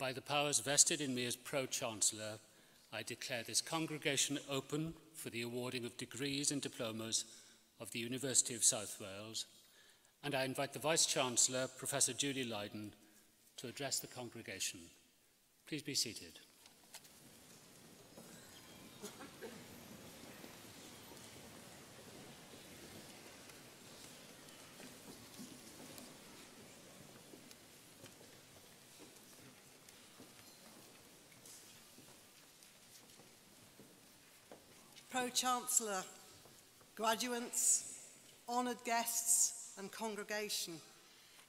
by the powers vested in me as Pro-Chancellor, I declare this congregation open for the awarding of degrees and diplomas of the University of South Wales, and I invite the Vice-Chancellor, Professor Julie Lydon, to address the congregation. Please be seated. Pro-Chancellor, graduates, honoured guests and congregation,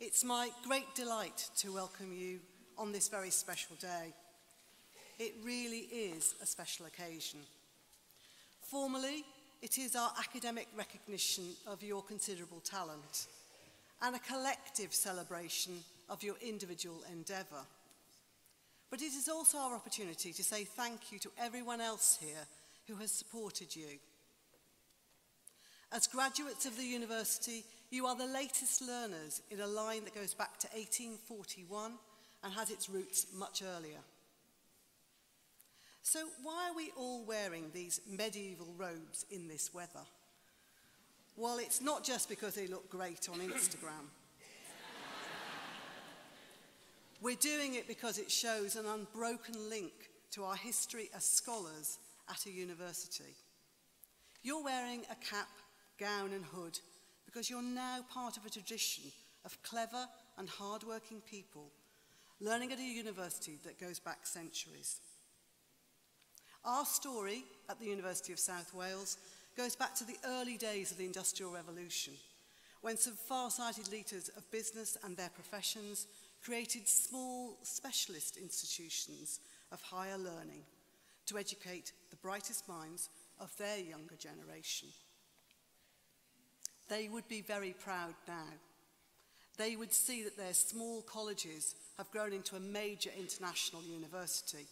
it's my great delight to welcome you on this very special day. It really is a special occasion. Formally, it is our academic recognition of your considerable talent and a collective celebration of your individual endeavour. But it is also our opportunity to say thank you to everyone else here who has supported you. As graduates of the university, you are the latest learners in a line that goes back to 1841 and has its roots much earlier. So why are we all wearing these medieval robes in this weather? Well, it's not just because they look great on Instagram. We're doing it because it shows an unbroken link to our history as scholars at a university. You're wearing a cap, gown and hood because you're now part of a tradition of clever and hard-working people learning at a university that goes back centuries. Our story at the University of South Wales goes back to the early days of the Industrial Revolution, when some far-sighted leaders of business and their professions created small specialist institutions of higher learning to educate the brightest minds of their younger generation. They would be very proud now. They would see that their small colleges have grown into a major international university,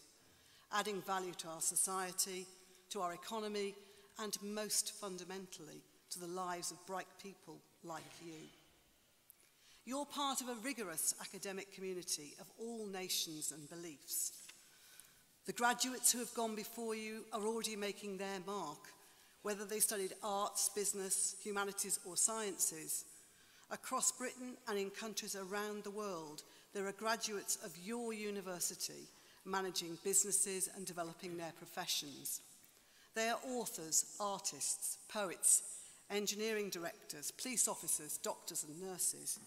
adding value to our society, to our economy, and most fundamentally, to the lives of bright people like you. You're part of a rigorous academic community of all nations and beliefs. The graduates who have gone before you are already making their mark, whether they studied arts, business, humanities or sciences. Across Britain and in countries around the world, there are graduates of your university managing businesses and developing their professions. They are authors, artists, poets, engineering directors, police officers, doctors and nurses.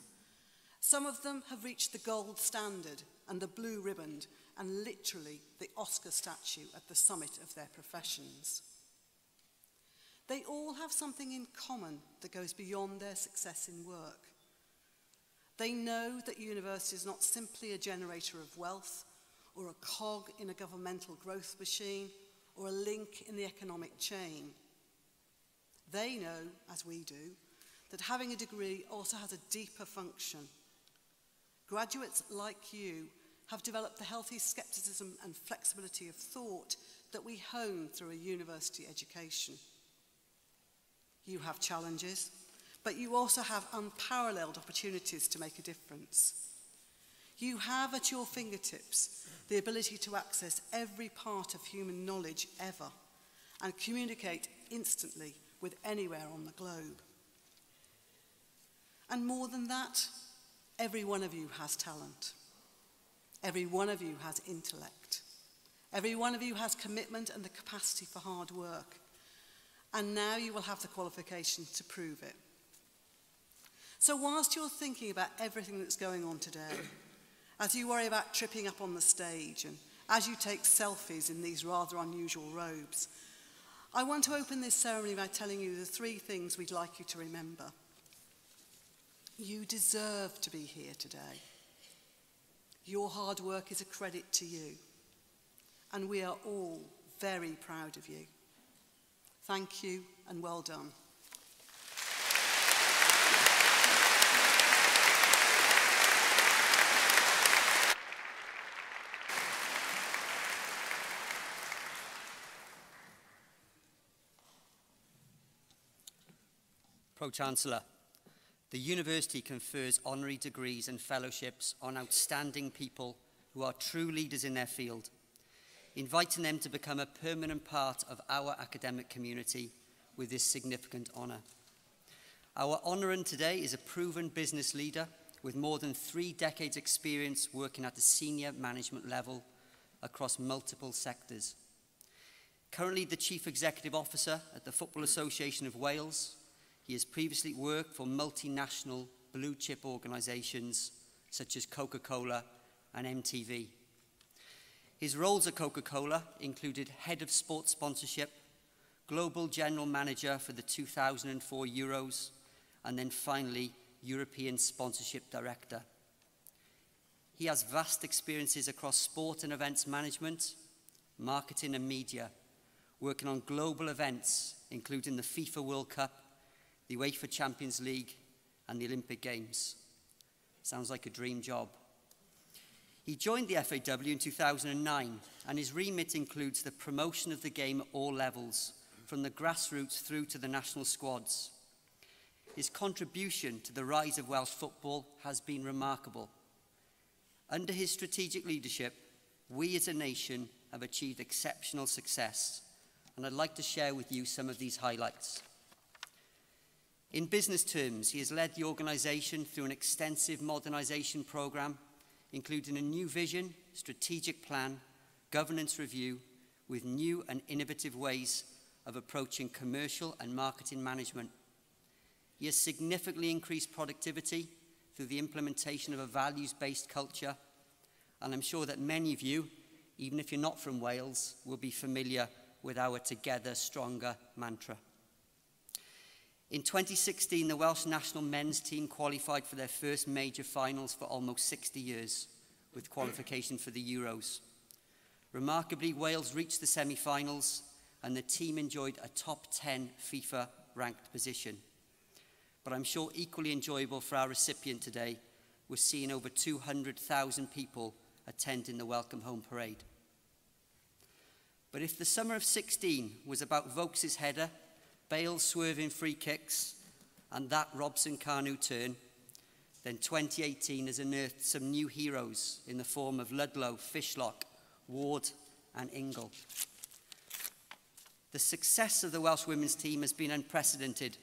Some of them have reached the gold standard and the blue ribbon and literally the Oscar statue at the summit of their professions. They all have something in common that goes beyond their success in work. They know that university is not simply a generator of wealth or a cog in a governmental growth machine or a link in the economic chain. They know, as we do, that having a degree also has a deeper function. Graduates like you have developed the healthy skepticism and flexibility of thought that we hone through a university education. You have challenges, but you also have unparalleled opportunities to make a difference. You have at your fingertips the ability to access every part of human knowledge ever and communicate instantly with anywhere on the globe. And more than that, every one of you has talent. Every one of you has intellect. Every one of you has commitment and the capacity for hard work. And now you will have the qualifications to prove it. So whilst you're thinking about everything that's going on today, as you worry about tripping up on the stage and as you take selfies in these rather unusual robes, I want to open this ceremony by telling you the three things we'd like you to remember. You deserve to be here today. Your hard work is a credit to you, and we are all very proud of you. Thank you and well done. Pro-Chancellor, the university confers honorary degrees and fellowships on outstanding people who are true leaders in their field, inviting them to become a permanent part of our academic community with this significant honour. Our honorand today is a proven business leader with more than 3 decades experience working at the senior management level across multiple sectors. Currently the Chief Executive Officer at the Football Association of Wales, he has previously worked for multinational blue-chip organisations such as Coca-Cola and MTV. His roles at Coca-Cola included Head of Sports Sponsorship, Global General Manager for the 2004 Euros, and then finally, European Sponsorship Director. He has vast experiences across sport and events management, marketing and media, working on global events, including the FIFA World Cup, the UEFA Champions League, and the Olympic Games. Sounds like a dream job. He joined the FAW in 2009, and his remit includes the promotion of the game at all levels, from the grassroots through to the national squads. His contribution to the rise of Welsh football has been remarkable. Under his strategic leadership, we as a nation have achieved exceptional success, and I'd like to share with you some of these highlights. In business terms, he has led the organisation through an extensive modernisation programme, including a new vision, strategic plan, governance review, with new and innovative ways of approaching commercial and marketing management. He has significantly increased productivity through the implementation of a values-based culture, and I'm sure that many of you, even if you're not from Wales, will be familiar with our Together Stronger mantra. In 2016, the Welsh national men's team qualified for their first major finals for almost 60 years, with qualification for the Euros. Remarkably, Wales reached the semi-finals, and the team enjoyed a top 10 FIFA-ranked position. But I'm sure equally enjoyable for our recipient today was seeing over 200,000 people attending the Welcome Home Parade. But if the summer of 16 was about Vokes' header, Bale's swerving free kicks, and that Robson Kanu turn, then 2018 has unearthed some new heroes in the form of Ludlow, Fishlock, Ward and Ingle. The success of the Welsh women's team has been unprecedented,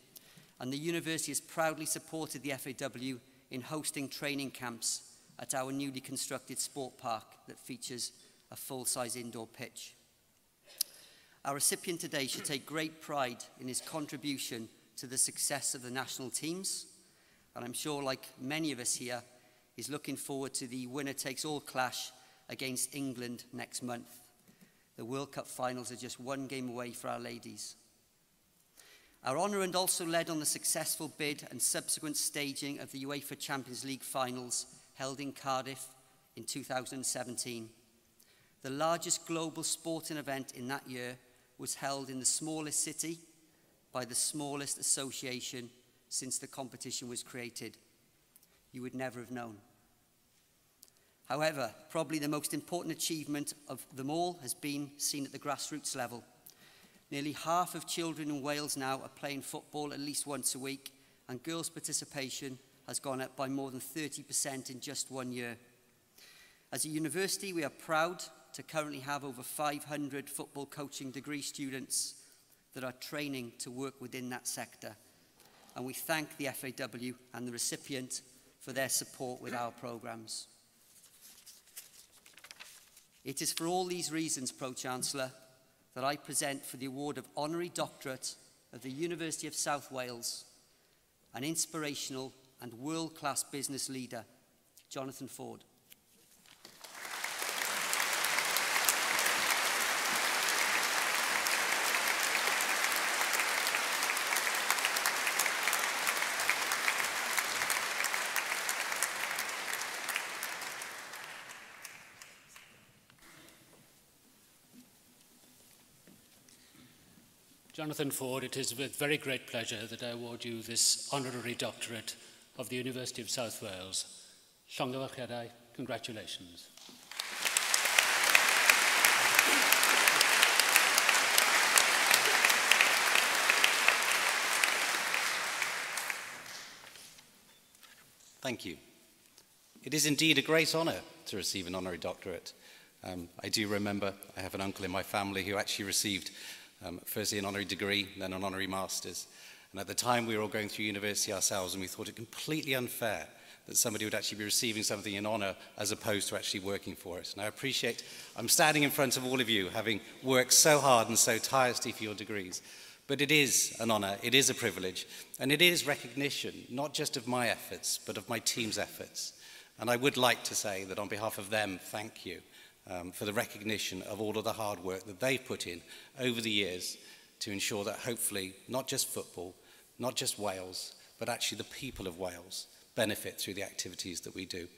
and the university has proudly supported the FAW in hosting training camps at our newly constructed sport park that features a full-size indoor pitch. Our recipient today should take great pride in his contribution to the success of the national teams, and I'm sure, like many of us here, he's looking forward to the winner-takes-all clash against England next month. The World Cup finals are just one game away for our ladies. Our honorand also led on the successful bid and subsequent staging of the UEFA Champions League finals held in Cardiff in 2017. The largest global sporting event in that year was held in the smallest city by the smallest association since the competition was created. You would never have known. However, probably the most important achievement of them all has been seen at the grassroots level. Nearly half of children in Wales now are playing football at least once a week, and girls' participation has gone up by more than 30% in just 1 year. As a university, we are proud to currently have over 500 football coaching degree students that are training to work within that sector. And we thank the FAW and the recipient for their support with our programmes. It is for all these reasons, Pro-Chancellor, that I present for the award of Honorary Doctorate of the University of South Wales, an inspirational and world-class business leader, Jonathan Ford. Jonathan Ford, it is with very great pleasure that I award you this honorary doctorate of the University of South Wales. Llongyfarchiadau, congratulations. Thank you. It is indeed a great honour to receive an honorary doctorate. I do remember I have an uncle in my family who actually received firstly an honorary degree, then an honorary master's. And at the time we were all going through university ourselves, and we thought it completely unfair that somebody would actually be receiving something in honour as opposed to actually working for it. And I appreciate I'm standing in front of all of you having worked so hard and so tirelessly for your degrees. But it is an honour, it is a privilege, and it is recognition, not just of my efforts, but of my team's efforts. And I would like to say that on behalf of them, thank you for the recognition of all of the hard work that they've put in over the years to ensure that hopefully not just football, not just Wales, but actually the people of Wales benefit through the activities that we do.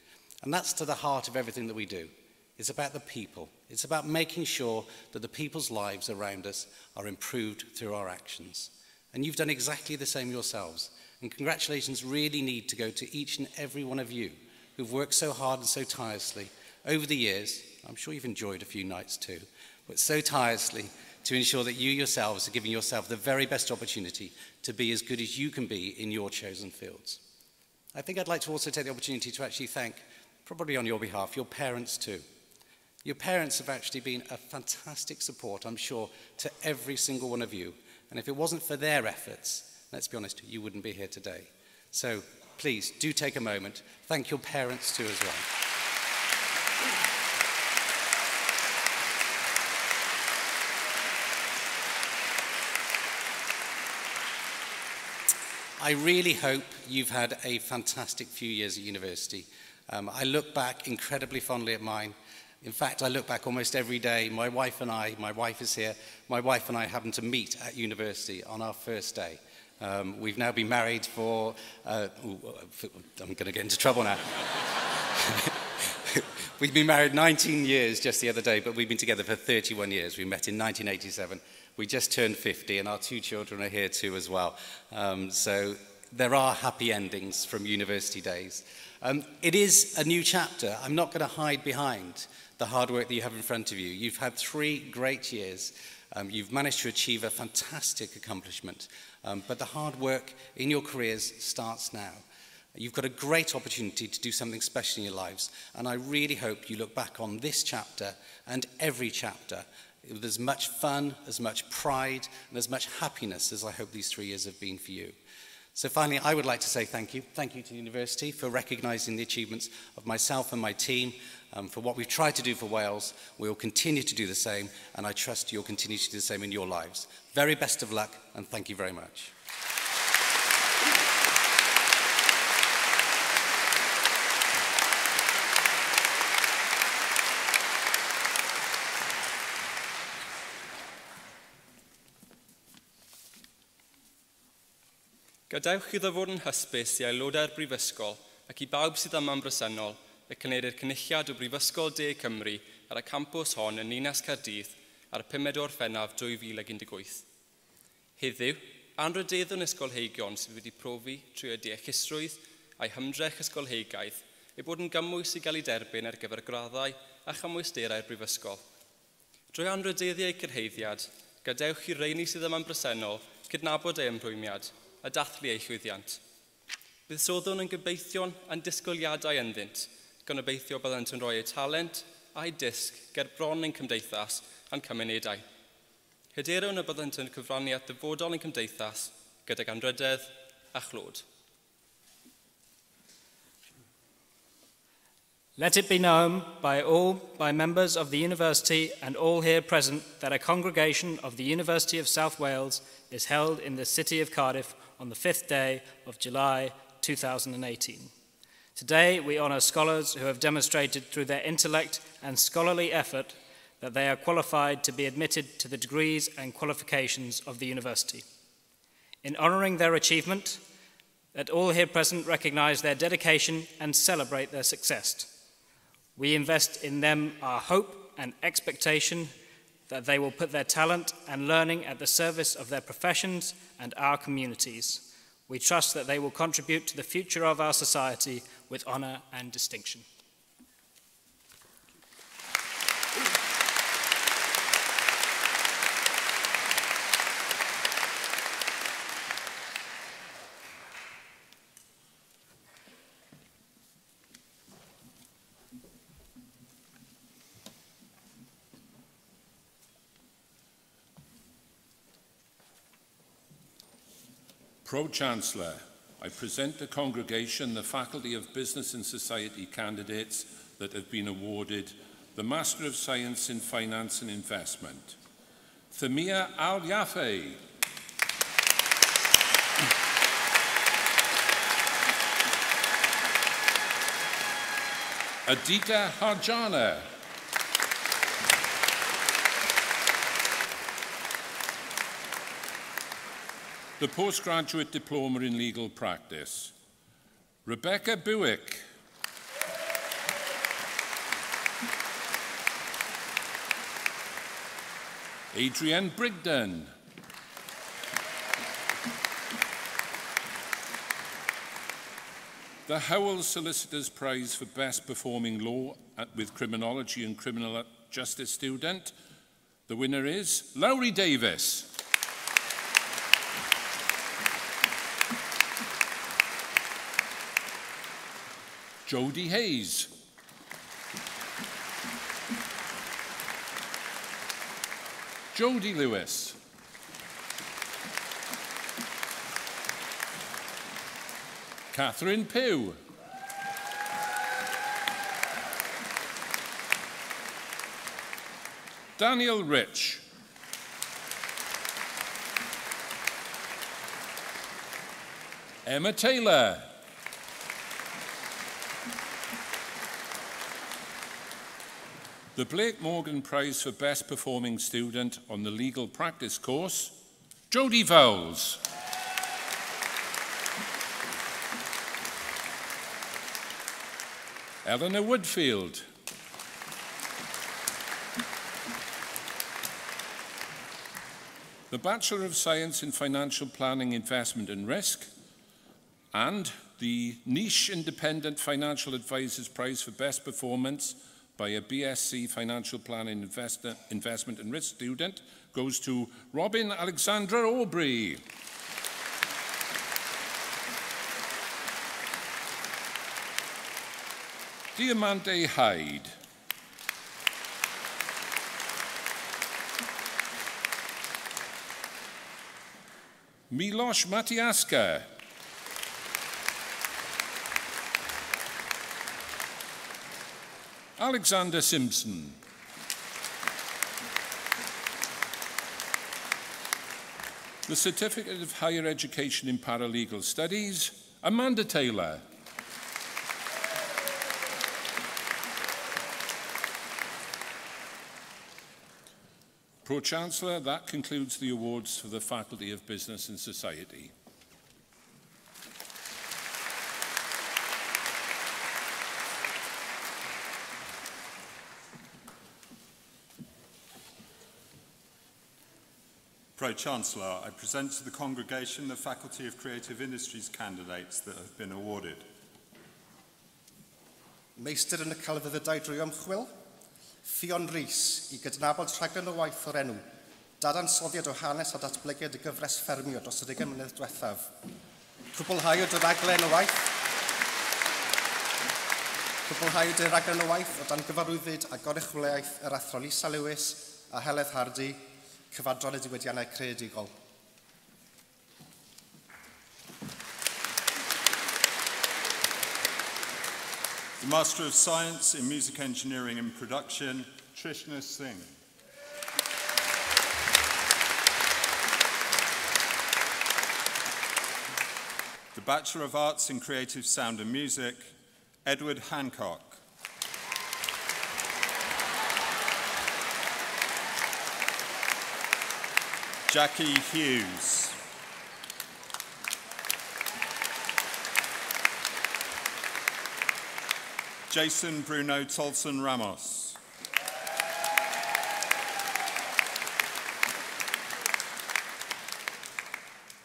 And that's to the heart of everything that we do. It's about the people. It's about making sure that the people's lives around us are improved through our actions. And you've done exactly the same yourselves. And congratulations really need to go to each and every one of you who've worked so hard and so tirelessly over the years. I'm sure you've enjoyed a few nights too, but so tirelessly to ensure that you yourselves are giving yourself the very best opportunity to be as good as you can be in your chosen fields. I think I'd like to also take the opportunity to actually thank, probably on your behalf, your parents too. Your parents have actually been a fantastic support, I'm sure, to every single one of you. And if it wasn't for their efforts, let's be honest, you wouldn't be here today. So please do take a moment. Thank your parents too as well. I really hope you've had a fantastic few years at university. I look back incredibly fondly at mine. In fact, I look back almost every day. My wife is here, my wife and I happened to meet at university on our first day. We've now been married for, I'm going to get into trouble now. We've been married 19 years just the other day, but we've been together for 31 years. We met in 1987. We just turned 50, and our 2 children are here too as well. So there are happy endings from university days. It is a new chapter. I'm not going to hide behind the hard work that you have in front of you. You've had 3 great years. You've managed to achieve a fantastic accomplishment. But the hard work in your careers starts now. You've got a great opportunity to do something special in your lives. And I really hope you look back on this chapter and every chapter with as much fun, as much pride, and as much happiness as I hope these 3 years have been for you. So finally, I would like to say thank you. Thank you to the university for recognising the achievements of myself and my team, for what we've tried to do for Wales. We will continue to do the same, and I trust you'll continue to do the same in your lives. Very best of luck, and thank you very much. Gadewch iddo fod yn hysbys i aelodau'r Brifysgol ac i bawb sydd yma'n bresennol y cynnig cynulliad o Brifysgol De Cymru ar y campws hon yn Ninas Cardydd ar y 5 o Orffennaf 2018. Heddiw, anrydeddwn ysgolheigion sydd wedi profi trwy y deallusrwydd a'i hymdrech ysgolheigaidd eu bod yn gymwys i gael ei derbyn ar gyfer graddau a chymwysterau'r Brifysgol. Drwy anrydeddu eu cyrheiddiad, gadewch i rheini sydd yma'n bresennol cydnabod eu ymrwymiad a dathlu eu llwyddiant. Bydd soddwn yn gobeithio'n a'n disgwyliadau ynddynt, gan obeithio byddant yn rhoi eu talent a'u disg ger bron ein cymdeithas a'n cymunedau. Hyderwn y byddant yn cyfraniad dyfodol ein cymdeithas gydag anrydedd a chlod. Let it be known by members of the University and all here present that a congregation of the University of South Wales is held in the city of Cardiff on the 5th day of July 2018. Today we honour scholars who have demonstrated through their intellect and scholarly effort that they are qualified to be admitted to the degrees and qualifications of the university. In honouring their achievement, let all here present recognise their dedication and celebrate their success. We invest in them our hope and expectation that they will put their talent and learning at the service of their professions and our communities. We trust that they will contribute to the future of our society with honour and distinction. Pro-Chancellor, I present the congregation the Faculty of Business and Society candidates that have been awarded the Master of Science in Finance and Investment. Thamia Al-Yafe. Adita Harjana. The Postgraduate Diploma in Legal Practice. Rebecca Buick. Adrienne Brigden. The Howell Solicitors Prize for Best Performing Law with Criminology and Criminal Justice student. The winner is Lowry Davis. Jodie Hayes. Jodie Lewis. Catherine Pugh. Daniel Rich. Emma Taylor. The Blake Morgan Prize for Best Performing Student on the Legal Practice course, Jodie Vowles. Eleanor Woodfield. The Bachelor of Science in Financial Planning, Investment and Risk, and the Niche Independent Financial Advisors Prize for Best Performance by a BSc Financial Planning, Investment and Risk student goes to Robin Alexandra Aubrey. Diamante Hyde. Miloš Matiaska. Alexander Simpson. The Certificate of Higher Education in Paralegal Studies, Amanda Taylor. Pro-Chancellor, that concludes the awards for the Faculty of Business and Society. Pro-Chancellor, I present to the congregation the Faculty of Creative Industries candidates that have been awarded. Meistr yn y celfyddydau drwy ymchwil, Fion Rhys I gydnabod rhaglen o waith o'r enw, dadansoddiad o hanes a datblygiad y gyfres ffermio dros y 20 mlynedd diwethaf. Cwblhauwyd y raglen o waith. Cwblhauwyd y raglen o waith o dan gyfarwyddyd a goruchwliaeth yr athro Lisa Lewis a Heledd Hardy, cyfadron y diwydiannau creadigol. The Master of Science in Music Engineering and Production, Trishna Singh. The Bachelor of Arts in Creative Sound and Music, Edward Hancock. Jackie Hughes. Jason Bruno Tolson Ramos.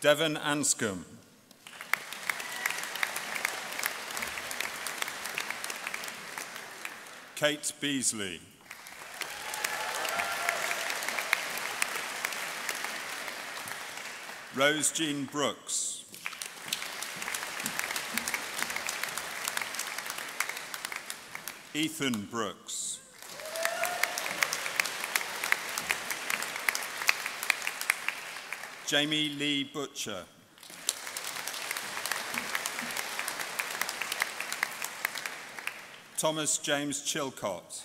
Devon Anscombe. Kate Beasley. Rose Jean Brooks. Ethan Brooks. Jamie Lee Butcher. Thomas James Chilcott.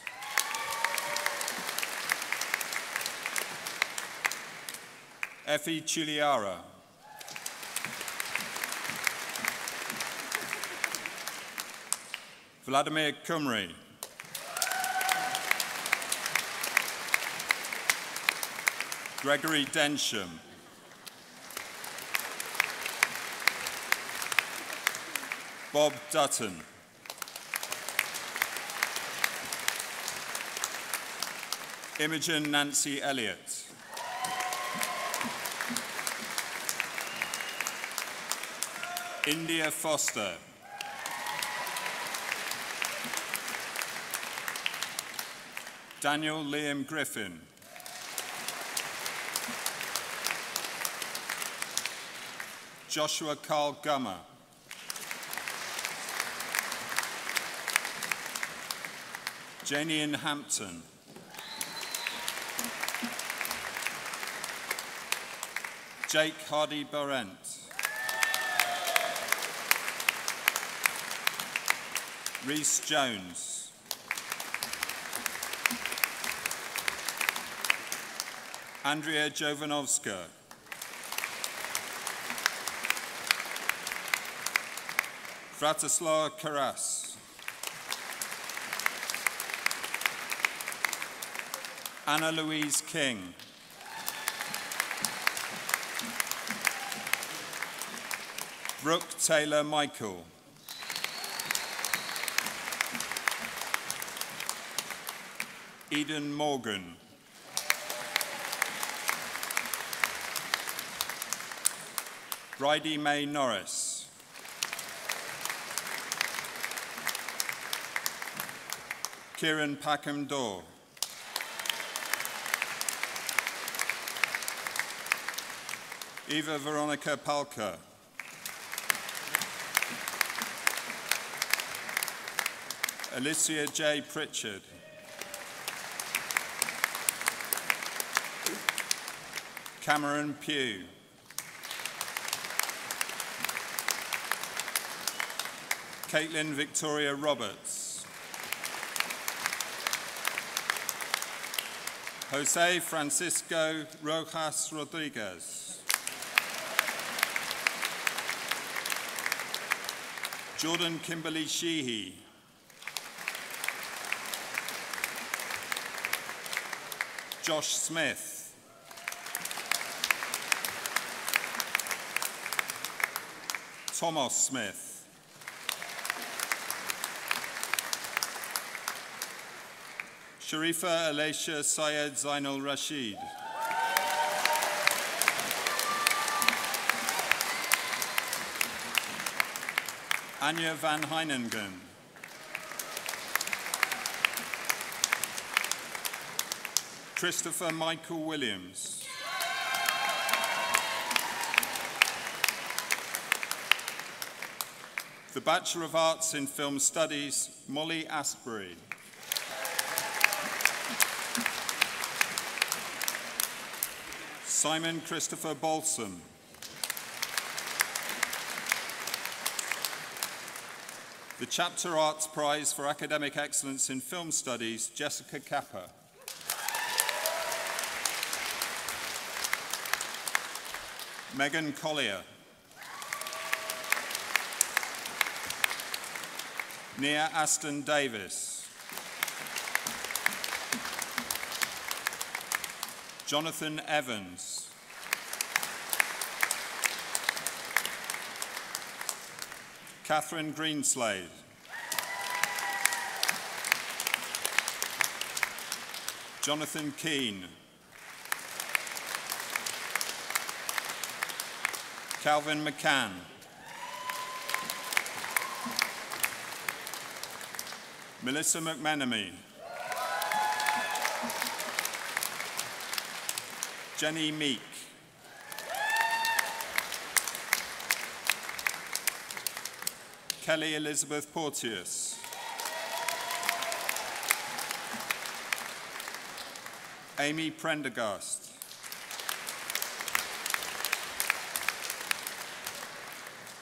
Effie Chuliara. Vladimir Cymru. Gregory Densham. Bob Dutton. Imogen Nancy Elliott. India Foster. Daniel Liam Griffin. Joshua Carl Gummer. Janian Hampton. Jake Hardy Barrent. Rhys Jones. Andrea Jovanovska. Vratislav Karas. Anna Louise King. Brooke Taylor Michael. Eden Morgan. Bridie May Norris. Kieran Packham Dorr. Eva Veronica Palka. Alicia J. Pritchard. Cameron Pugh. Caitlin Victoria Roberts. Jose Francisco Rojas Rodriguez. Jordan Kimberly Sheehy. Josh Smith. Thomas Smith. Sharifa Alacia Syed Zainal Rashid. Anya van Heiningen. Christopher Michael Williams. The Bachelor of Arts in Film Studies, Molly Asbury. Simon Christopher Balsam. The Chapter Arts Prize for Academic Excellence in Film Studies, Jessica Kappa. Megan Collier. Nia Aston Davis. Jonathan Evans. Catherine Greenslade. Jonathan Keane. Calvin McCann. Melissa McMenemy. Jenny Meek. Kelly Elizabeth Porteous. Amy Prendergast.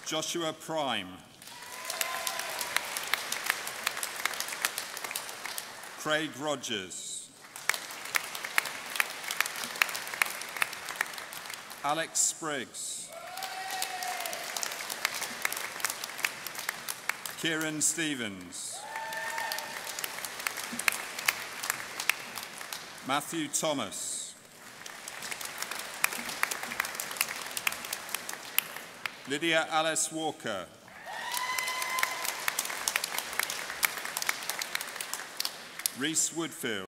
Joshua Prime. Craig Rogers. Alex Spriggs. Kieran Stevens. Matthew Thomas. Lydia Alice Walker. Rhys Woodfield.